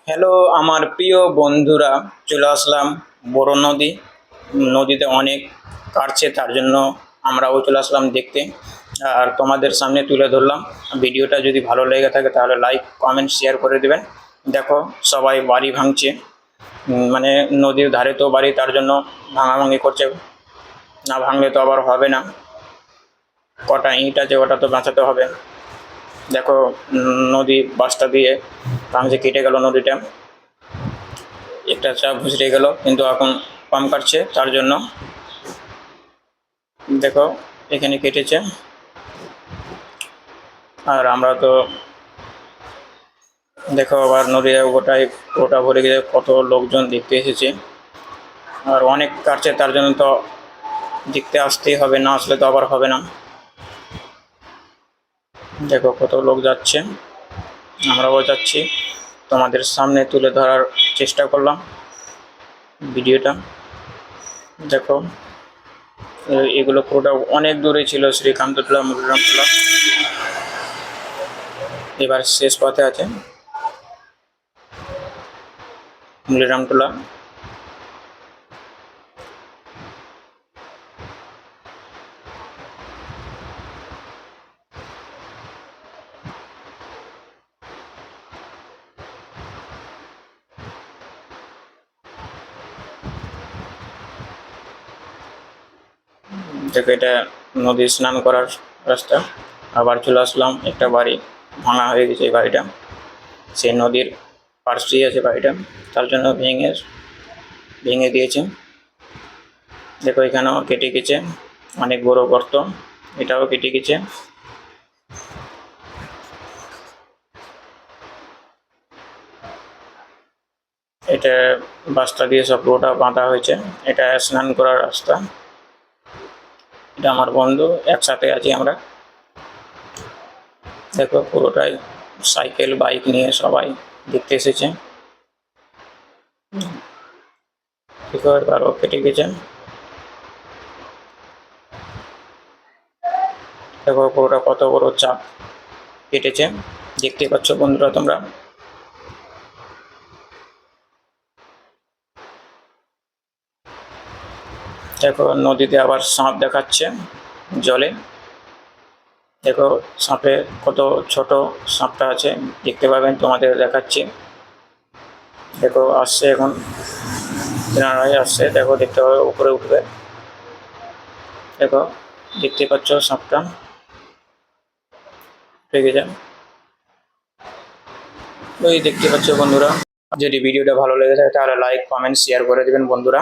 Hello আমার প্রিয় বন্ধুরা, চলে আসলাম বড় নদীতে অনেক কাটছে, তার জন্য আমরাও চলে আসলাম দেখতে আর তোমাদের সামনে তুলে ধরলাম। ভিডিওটা যদি ভালো লেগে থাকে তাহলে লাইক কমেন্ট শেয়ার করে দেবেন। দেখো সবাই বাড়ি ভাঙছে, মানে নদীর ধারে তো বাড়ি, তার জন্য ভাঙাভাঙি করছে। না ভাঙলে তো আবার হবে না, কটা ইট আছে ওটা তো বাঁচাতে হবে। দেখো নদী বাসটা দিয়ে ভাঙছে, কেটে গেল নদীটা, একটা চাপ ঘুষড়ে গেল, কিন্তু এখন পাম কাটছে তার জন্য। দেখো এখানে কেটেছে, আর আমরা তো দেখো আবার নদীর গোটা ভরে গিয়ে কত লোকজন দেখতে এসেছে, আর অনেক কাটছে তার জন্য তো দেখতে আসতেই হবে, না আসলে তো আবার হবে না। দেখো কত লোক যাচ্ছে, আমরাও যাচ্ছি, তোমাদের সামনে তুলে ধরার চেষ্টা করলাম ভিডিওটা। দেখো এগুলো পুরোটা অনেক দূরে ছিল, শ্রীকান্তটোলা মুরিরামটোলা, এবার শেষ পথে আছে মুরিরামটোলা। দেখো এটা নদী স্নান করার রাস্তা। আবার চলে আসলাম, একটা বাড়ি ভাঙা হয়ে গেছে, এই বাড়িটা সেই নদীর পার্শ্বেই আছে বাড়িটা, তার জন্য ভেঙে দিয়েছে। দেখো এখানেও কেটে গেছে, অনেক বড় গর্ত, এটাও কেটে গেছে। এটা বাসটা দিয়ে সব পুরোটা বাঁধা হয়েছে, এটা স্নান করার রাস্তা। এটা আমার বন্ধু, একসাথে আছি আমরা। দেখো পুরোটাই সাইকেল বাইক নিয়ে সবাই দেখতে এসেছে। দেখো এবারও কেটে গেছে। দেখো পুরোটা কত বড় চাপ কেটেছে, দেখতে পাচ্ছ বন্ধুরা তোমরা। দেখো নদীতে আবার সাপ দেখাচ্ছে জলে। দেখো সাপে কত ছোট সাপটা আছে, দেখতে পাবেন, তোমাদের দেখাচ্ছি। দেখো আসছে এখন, কিনারায় আসছে, দেখো দেখতে পাবে, উপরে উঠবে। দেখো দেখতে পাচ্ছ সাপটা রেগে যায়, ওই দেখতে পাচ্ছ বন্ধুরা। যদি ভিডিওটা ভালো লেগে থাকে তাহলে লাইক কমেন্ট শেয়ার করে দেবেন বন্ধুরা।